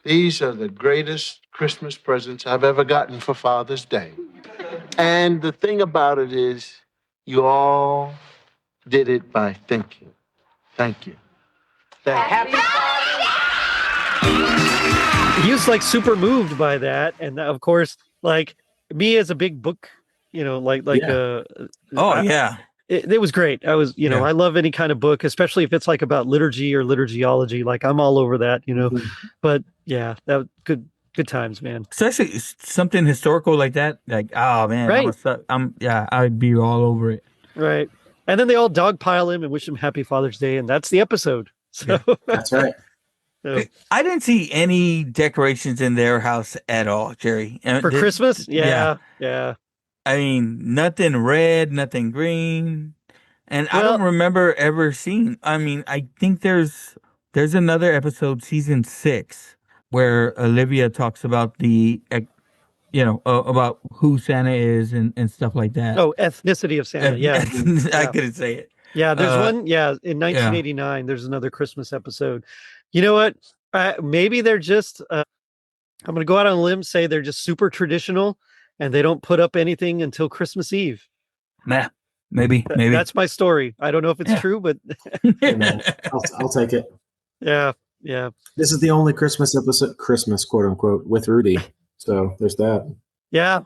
These are the greatest Christmas presents I've ever gotten for Father's Day. And the thing about it is, you all did it by thinking. Thank you. Happy He was like super moved by that. And of course, like me as a big book, it was great. I was, I love any kind of book, especially if it's like about liturgy or liturgiology. Like I'm all over that, but that was good times, man. Especially something historical like that. Like, oh man, right. I'd be all over it. Right. And then they all dogpile him and wish him happy Father's Day. And that's the episode. So that's right. So, I didn't see any decorations in their house at all, Jerry. For Christmas? Yeah. I mean, nothing red, nothing green. And I don't remember ever seeing. I mean, I think there's another episode, season 6, where Olivia talks about about who Santa is and stuff like that. Oh, ethnicity of Santa. Yeah. I couldn't say it. Yeah, there's one. Yeah, in 1989, there's another Christmas episode. You know what? Maybe they're just, I'm going to go out on a limb, say they're just super traditional and they don't put up anything until Christmas Eve. Nah, maybe. That's my story. I don't know if it's true, but I'll take it. Yeah. This is the only Christmas episode, Christmas, quote unquote, with Rudy. So there's that. Yeah.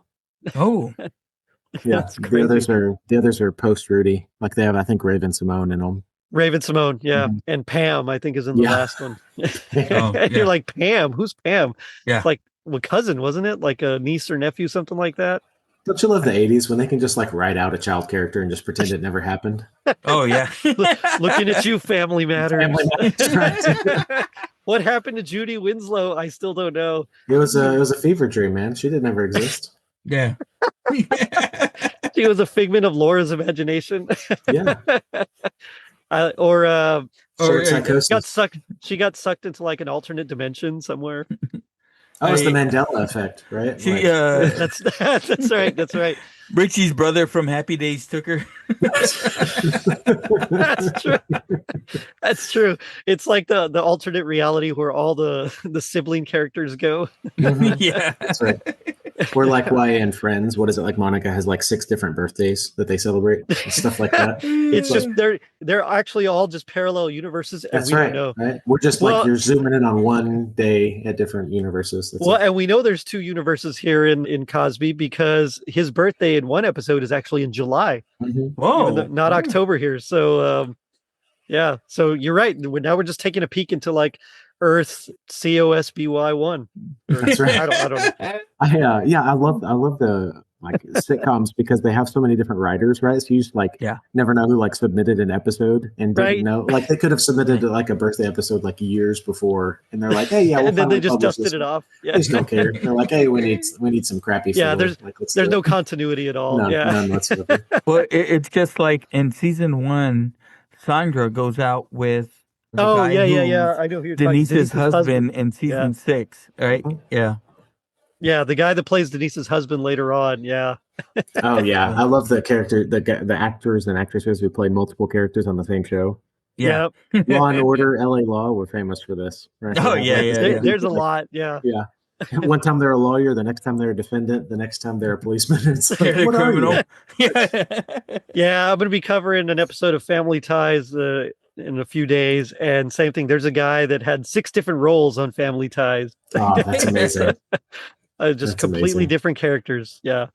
Oh. Yeah. The others are post Rudy. Like they have, I think, Raven Simone in them. Raven Simone, yeah. Mm-hmm. And Pam, I think, is in the last one. You're like, Pam? Who's Pam? Yeah. It's like a cousin, wasn't it? Like a niece or nephew, something like that. Don't you love the 80s when they can just like write out a child character and just pretend it never happened? Oh, yeah. Looking at you, Family Matters. Family Matters. What happened to Judy Winslow? I still don't know. It was a fever dream, man. She didn't ever exist. Yeah. She was a figment of Laura's imagination. Yeah. Or psychosis. She got sucked into like an alternate dimension somewhere. Oh, it's the Mandela effect, right? She, that's right. That's right. Richie's brother from Happy Days took her. That's true. That's true. It's like the alternate reality where all the sibling characters go. Yeah, that's right. Or like why in Friends, what is it like? Monica has like 6 different birthdays that they celebrate and stuff like that. It's just they're actually all just parallel universes, and That's we right. don't know. Right? We're just like you're zooming in on one day at different universes. That's and we know there's 2 universes here in Cosby because his birthday in one episode is actually in July. Whoa, not October here. So yeah. So you're right. Now we're just taking a peek into like Earth COSBY1. That's right. I don't know. I love the like sitcoms because they have so many different writers, right? So you just like never know who like submitted an episode and didn't know. Like they could have submitted like a birthday episode like years before, and they're like, hey, yeah, we'll and then they just dusted it off. Yeah, they just don't care. They're like, hey, we need some crappy. Yeah, there's no continuity at all. None whatsoever. Well, it's just like in season 1, Sandra goes out with. Oh yeah. I know who you're Denise's husband in season 6, right? Yeah. Yeah, the guy that plays Denise's husband later on. Yeah. Oh yeah, I love the character, the actors and actresses who play multiple characters on the same show. Yeah. Law and Order, LA Law were famous for this. Right? Oh yeah. There's a lot. Yeah. Yeah. One time they're a lawyer, the next time they're a defendant, the next time they're a policeman. It's like, what criminal. are you? Yeah, I'm going to be covering an episode of Family Ties in a few days, and same thing. There's a guy that had 6 different roles on Family Ties. Oh, that's amazing. Just that's completely amazing. different characters. Yeah.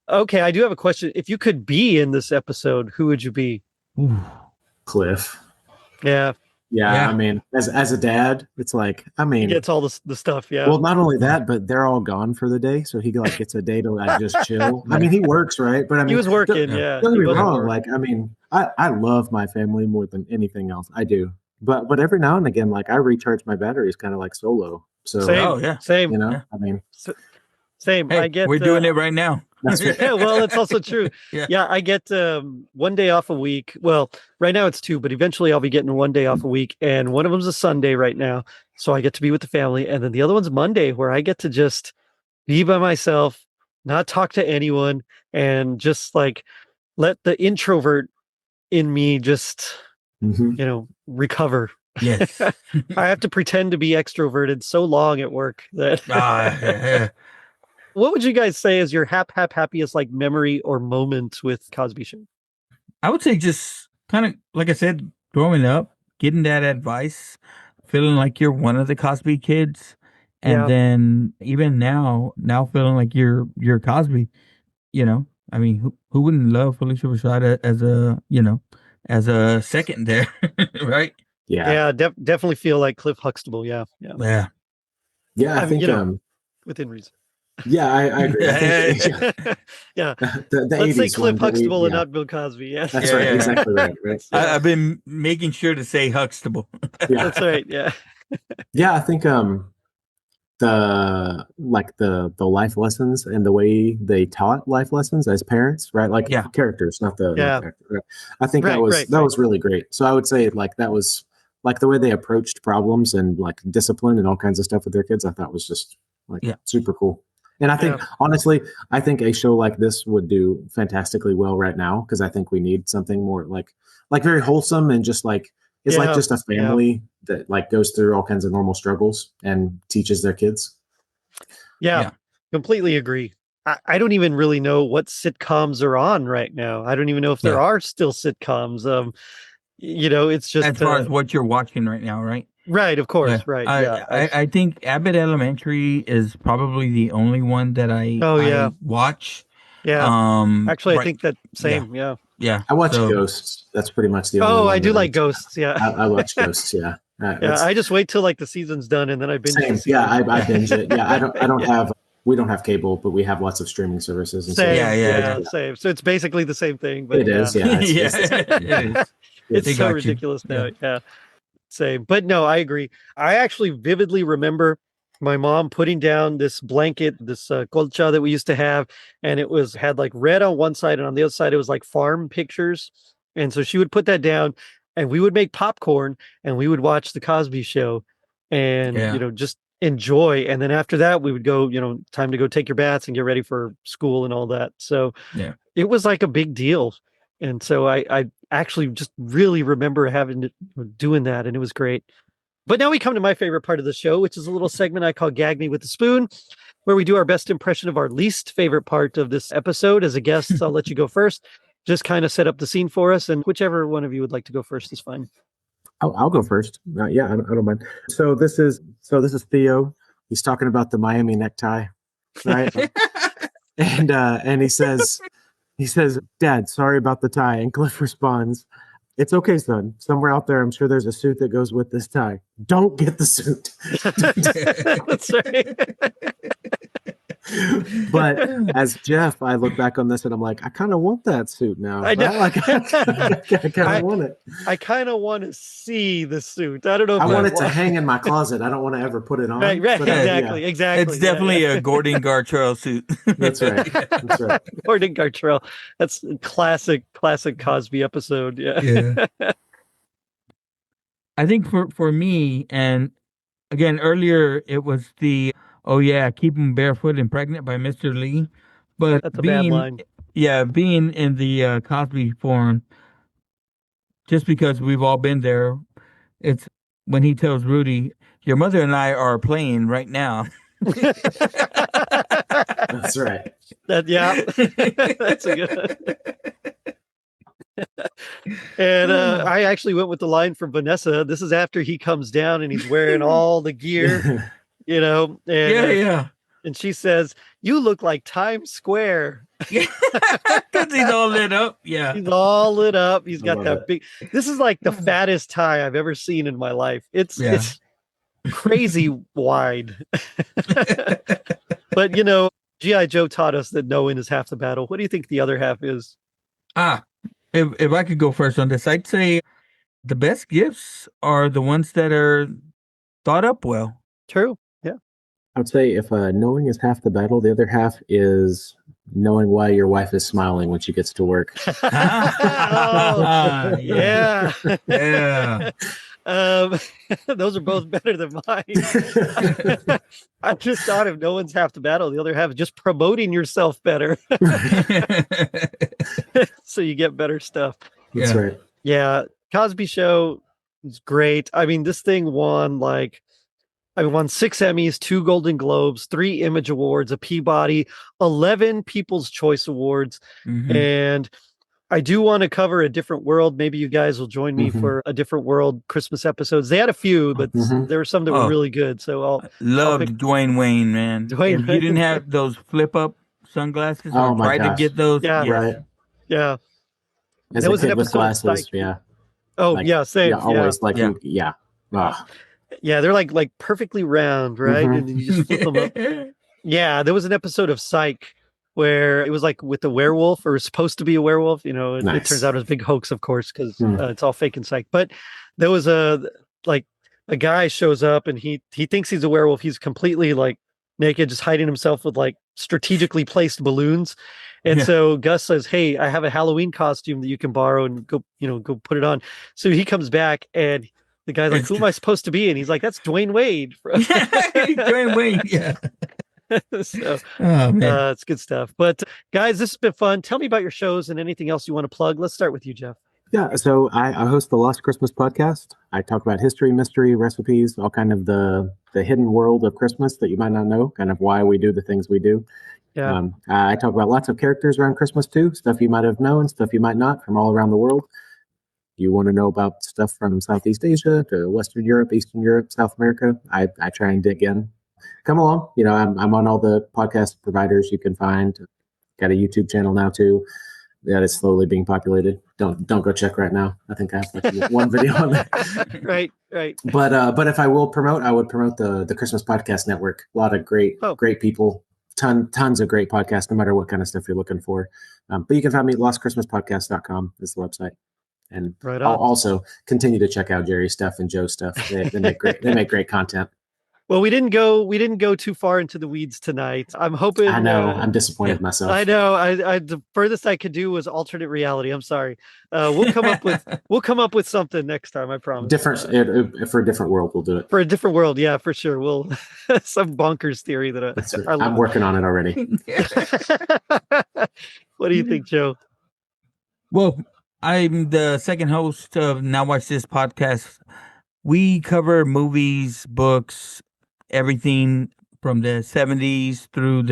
Okay, I do have a question. If you could be in this episode, who would you be? Cliff. Yeah. Yeah, I mean, as a dad, it's like, I mean, he gets all the stuff. Yeah. Well, not only that, but they're all gone for the day, so he like gets a day to like just chill. I mean, he works, right? But I mean, he was working. Yeah. Don't get me wrong. Like, I mean, I love my family more than anything else. I do. But every now and again, like I recharge my batteries kind of like solo. So same. You know, I mean, same. Hey, I get. We're doing it right now. That's right. Yeah, well, that's also true. Yeah. I get 1 day off a week. Well, right now it's 2, but eventually I'll be getting 1 day off a week, and one of them's a Sunday right now, so I get to be with the family, and then the other one's Monday, where I get to just be by myself, not talk to anyone, and just like let the introvert in me just recover. Yes. I have to pretend to be extroverted so long at work that. What would you guys say is your happiest like memory or moment with Cosby Show? I would say just kind of like I said, growing up, getting that advice, feeling like you're one of the Cosby kids, and then even now feeling like you're Cosby. You know, I mean, who wouldn't love Felicia Rashad as a second there, right? Yeah. Definitely feel like Cliff Huxtable. Yeah. I think within reason. Yeah, I agree. I think, yeah. The Let's say 80s Cliff one, Huxtable and not Bill Cosby. Yeah. That's right. Exactly right. I've been making sure to say Huxtable. That's right. Yeah. Yeah, I think the life lessons and the way they taught life lessons as parents, right? Like characters, not the actor, right? I think that was really great. So I would say like that was like the way they approached problems and like discipline and all kinds of stuff with their kids. I thought was just like super cool. And I think honestly, I think a show like this would do fantastically well right now because I think we need something more like very wholesome and just like it's like just a family that like goes through all kinds of normal struggles and teaches their kids. Yeah. Completely agree. I don't even really know what sitcoms are on right now. I don't even know if there are still sitcoms. It's just as far as what you're watching right now, right? Right, of course, yeah. right. I think Abbott Elementary is probably the only one that I watch. Yeah. Actually, I think that same. Yeah. I watch Ghosts. That's pretty much the only one. Oh, I do like Ghosts. Yeah. I watch Ghosts. Yeah. I just wait till like the season's done and then I binge it. Yeah, I binge it. Yeah, I don't have. We don't have cable, but we have lots of streaming services. And same. So it's basically the same thing. But it is. Yeah. It's so ridiculous now. Yeah. Same. But no, I agree. I actually vividly remember my mom putting down this blanket, this colcha that we used to have, and it had like red on one side and on the other side it was like farm pictures. And so she would put that down and we would make popcorn and we would watch the Cosby Show and just enjoy. And then after that, we would go, time to go take your baths and get ready for school and all that. So it was like a big deal. And so I actually just really remember doing that, and it was great. But now we come to my favorite part of the show, which is a little segment I call Gag Me with a Spoon, where we do our best impression of our least favorite part of this episode. As a guest, I'll let you go first. Just kind of set up the scene for us, and whichever one of you would like to go first is fine. I'll go first. Yeah, I don't mind. So this is Theo. He's talking about the Miami necktie, right? and he says, "Dad, sorry about the tie." And Cliff responds, "It's okay, son. Somewhere out there, I'm sure there's a suit that goes with this tie. Don't get the suit." That's right. But as Jeff, I look back on this and I'm like, I kind of want that suit now. I know. I kind of want it. I kind of want to see the suit. I don't know if I want it to hang in my closet. I don't want to ever put it on. Right, exactly. It's definitely a Gordon Gartrell suit. That's right. Gordon Gartrell. That's a classic Cosby episode. Yeah. I think for me, and again, earlier it was the Keep 'Em Barefoot and Pregnant by Mr. Lee. But that's a bad line. Yeah, being in the Cosby form, just because we've all been there, it's when he tells Rudy, "Your mother and I are playing right now." That's right. That's a good. And I actually went with the line from Vanessa. This is after he comes down and he's wearing all the gear. And, and she says, "You look like Times Square." Because he's all lit up. Yeah. He's all lit up. He's got that big. This is like the fattest tie I've ever seen in my life. It's crazy wide. But G.I. Joe taught us that knowing is half the battle. What do you think the other half is? If I could go first on this, I'd say the best gifts are the ones that are thought up well. True. I would say if knowing is half the battle, the other half is knowing why your wife is smiling when she gets to work. Yeah. Those are both better than mine. I just thought if no one's half the battle, the other half is just promoting yourself better. So you get better stuff. That's right. Yeah. Cosby Show is great. I mean, this thing won won 6 Emmys, 2 Golden Globes, 3 Image Awards, a Peabody, 11 People's Choice Awards. Mm-hmm. And I do want to cover A Different World. Maybe you guys will join me for A Different World Christmas episodes. They had a few, but there were some that were really good. So I'll loved Dwayne Wayne, man. If you didn't have those flip up sunglasses, or try to get those. Yeah. Right. Yeah. As there was a kid an with episode glasses, yeah. Oh, same. Yeah, always Yeah, they're like perfectly round, right? And then you just flip them up. Yeah, there was an episode of Psych where it was like with the werewolf, or was supposed to be a werewolf. It turns out it was a big hoax, of course, because it's all fake in Psych. But there was a guy shows up and he thinks he's a werewolf. He's completely like naked, just hiding himself with like strategically placed balloons. And so Gus says, "Hey, I have a Halloween costume that you can borrow and go put it on." So he comes back and the guy's like, "Who am I supposed to be?" And he's like, "That's Dwayne Wade." Dwayne Wade, yeah. So, it's good stuff. But guys, this has been fun. Tell me about your shows and anything else you want to plug. Let's start with you, Jeff. Yeah, so I host the Lost Christmas podcast. I talk about history, mystery, recipes, all kind of the hidden world of Christmas that you might not know, kind of why we do the things we do. Yeah. I talk about lots of characters around Christmas too, stuff you might have known, stuff you might not, from all around the world. You want to know about stuff from Southeast Asia to Western Europe, Eastern Europe, South America, I try and dig in. Come along. I'm on all the podcast providers you can find. Got a YouTube channel now too. That is slowly being populated. Don't go check right now. I think I have like one video on there. Right. But if I will promote, I would promote the Christmas Podcast Network. A lot of great people. Tons of great podcasts, no matter what kind of stuff you're looking for. But you can find me at lostchristmaspodcast.com is the website. And I'll also continue to check out Jerry's stuff and Joe's stuff. They make great content. Well, we didn't go too far into the weeds tonight. I'm hoping. I know. I'm disappointed in myself. I know. I the furthest I could do was alternate reality. I'm sorry. We'll come up with something next time. I promise. Different for a different world. We'll do it for a different world. Yeah, for sure. We'll some bonkers theory that That's right. I'm working on it already. What do you think, Joe? Well, I'm the second host of Now Watch This podcast. We cover movies, books, everything from the 70s through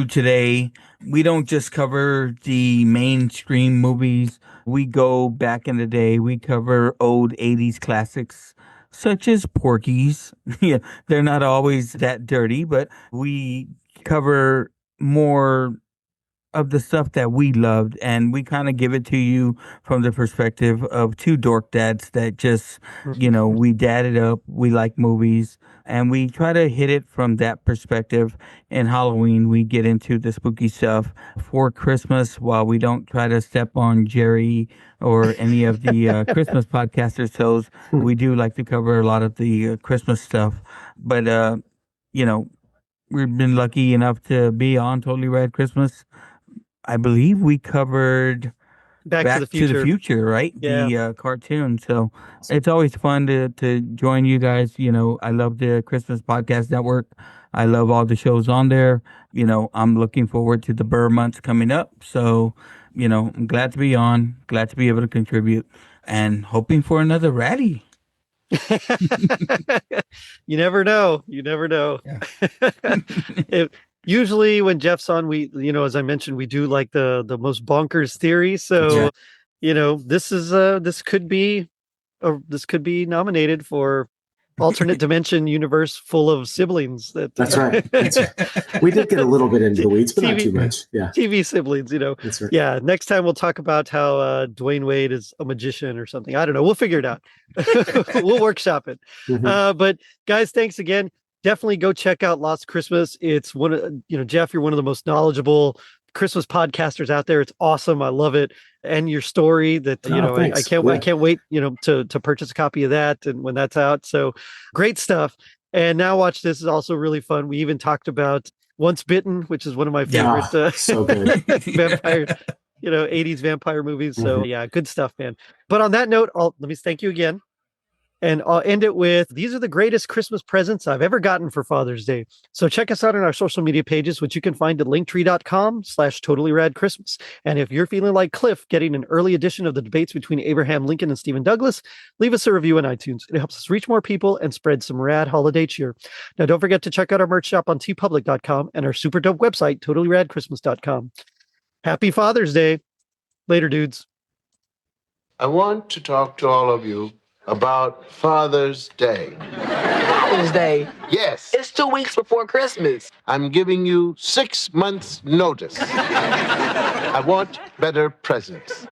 today. We don't just cover the mainstream movies. We go back in the day. We cover old 80s classics such as Porky's. Yeah, they're not always that dirty, but we cover more of the stuff that we loved, and we kind of give it to you from the perspective of two dork dads that just, we dadded up, we like movies, and we try to hit it from that perspective. In Halloween, we get into the spooky stuff. For Christmas, while we don't try to step on Jerry or any of the Christmas podcasters' toes, we do like to cover a lot of the Christmas stuff. But, we've been lucky enough to be on Totally Rad Christmas. I believe we covered Back to the Future, right? Yeah. The cartoon. So it's always fun to join you guys. I love the Christmas Podcast Network. I love all the shows on there. I'm looking forward to the Burr months coming up. So, I'm glad to be on, glad to be able to contribute, and hoping for another Ratty. You never know. Yeah. Usually when Jeff's on, we, as I mentioned, we do like the most bonkers theory. So, this could be nominated for alternate dimension universe full of siblings. That's right. We did get a little bit into the weeds, but not too much. Yeah. TV siblings, That's right. Yeah. Next time we'll talk about how Dwayne Wade is a magician or something. I don't know. We'll figure it out. We'll workshop it. Mm-hmm. But guys, thanks again. Definitely go check out Lost Christmas. It's one of, Jeff, you're one of the most knowledgeable Christmas podcasters out there. It's awesome. I love it. And your story that, I can't wait, to purchase a copy of that and when that's out. So great stuff. And Now Watch This is also really fun. We even talked about Once Bitten, which is one of my favorite so good. vampire, 80s vampire movies. So yeah, good stuff, man. But on that note, let me thank you again. And I'll end it with, these are the greatest Christmas presents I've ever gotten for Father's Day. So check us out on our social media pages, which you can find at linktree.com/totallyradchristmas. And if you're feeling like Cliff getting an early edition of the debates between Abraham Lincoln and Stephen Douglas, leave us a review on iTunes. It helps us reach more people and spread some rad holiday cheer. Now, don't forget to check out our merch shop on tpublic.com and our super dope website, totallyradchristmas.com. Happy Father's Day. Later, dudes. I want to talk to all of you about Father's Day. Father's Day? Yes. It's 2 weeks before Christmas. I'm giving you 6 months' notice. I want better presents.